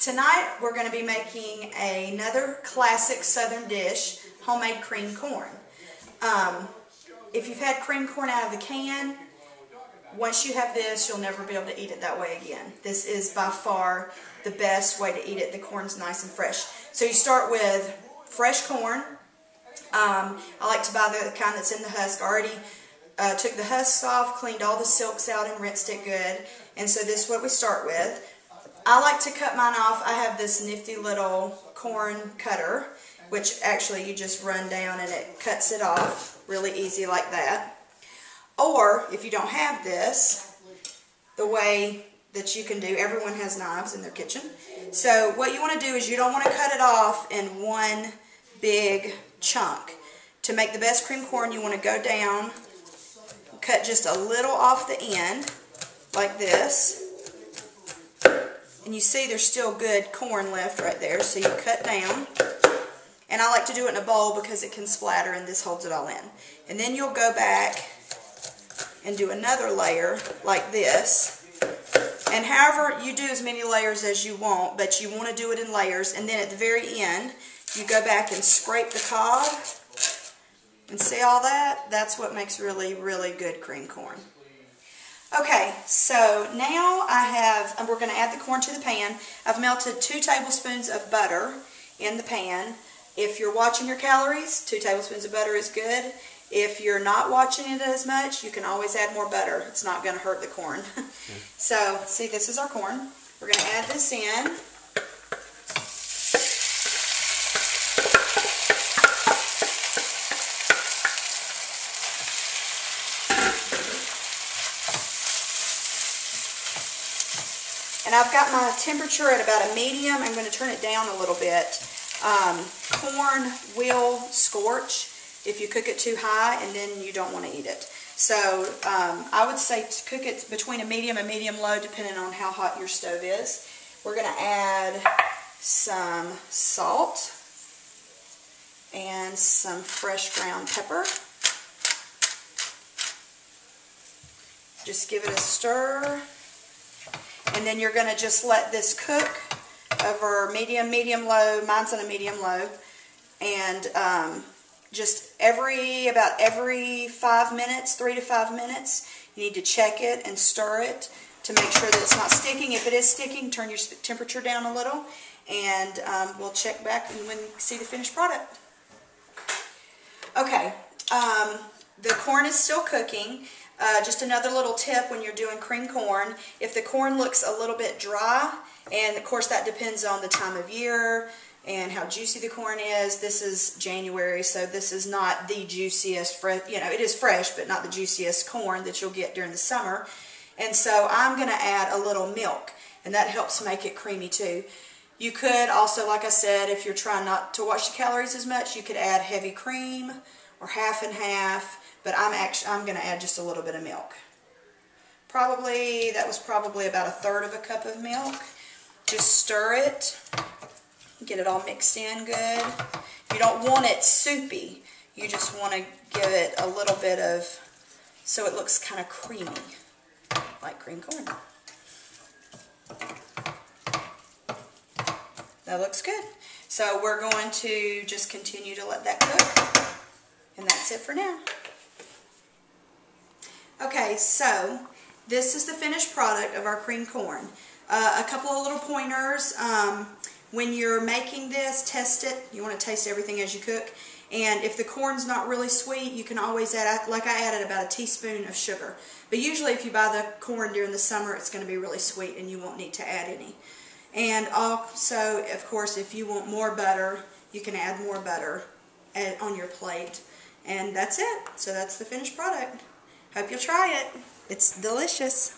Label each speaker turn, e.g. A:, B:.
A: Tonight we're going to be making another classic southern dish, homemade cream corn. If you've had cream corn out of the can, once you have this, you'll never be able to eat it that way again. This is by far the best way to eat it. The corn's nice and fresh. So you start with fresh corn. I like to buy the kind that's in the husk. I already took the husks off, cleaned all the silks out, and rinsed it good. And so this is what we start with. I like to cut mine off. I have this nifty little corn cutter, which actually you just run down and it cuts it off really easy like that. Or if you don't have this, the way that you can do, everyone has knives in their kitchen. So what you want to do is you don't want to cut it off in one big chunk. To make the best cream corn, you want to go down, cut just a little off the end like this. And you see there's still good corn left right there, so you cut down. And I like to do it in a bowl because it can splatter and this holds it all in. And then you'll go back and do another layer like this. And however, you do as many layers as you want, but you want to do it in layers. And then at the very end, you go back and scrape the cob. And see all that? That's what makes really, really good cream corn. Okay, so now we're going to add the corn to the pan. I've melted 2 tablespoons of butter in the pan. If you're watching your calories, 2 tablespoons of butter is good. If you're not watching it as much, you can always add more butter. It's not going to hurt the corn. So, see, this is our corn. We're going to add this in. And I've got my temperature at about a medium. I'm going to turn it down a little bit. Corn will scorch if you cook it too high, and then you don't want to eat it. So I would say to cook it between a medium and medium-low, depending on how hot your stove is. We're going to add some salt and some fresh ground pepper. Just give it a stir. And then you're going to just let this cook over medium-low. Mine's on a medium-low. And just about every 5 minutes, 3 to 5 minutes, you need to check it and stir it to make sure that it's not sticking. If it is sticking, turn your temperature down a little. And we'll check back when we see the finished product. Okay, the corn is still cooking. Just another little tip when you're doing cream corn, if the corn looks a little bit dry, and of course that depends on the time of year and how juicy the corn is. This is January, so this is not the juiciest, it is fresh, but not the juiciest corn that you'll get during the summer. And so I'm going to add a little milk, and that helps make it creamy too. You could also, like I said, if you're trying not to watch the calories as much, you could add heavy cream or half and half. But I'm going to add just a little bit of milk. That was probably about 1/3 cup of milk. Just stir it. Get it all mixed in good. You don't want it soupy. You just want to give it a little bit of, so it looks kind of creamy, like cream corn. That looks good. So we're going to just continue to let that cook. And that's it for now. Okay, so this is the finished product of our cream corn. A couple of little pointers. When you're making this, test it. You want to taste everything as you cook. And if the corn's not really sweet, you can always add, like I added about a teaspoon of sugar. But usually if you buy the corn during the summer, it's going to be really sweet and you won't need to add any. And also, of course, if you want more butter, you can add more butter on your plate. And that's it. So that's the finished product. Hope you'll try it. It's delicious.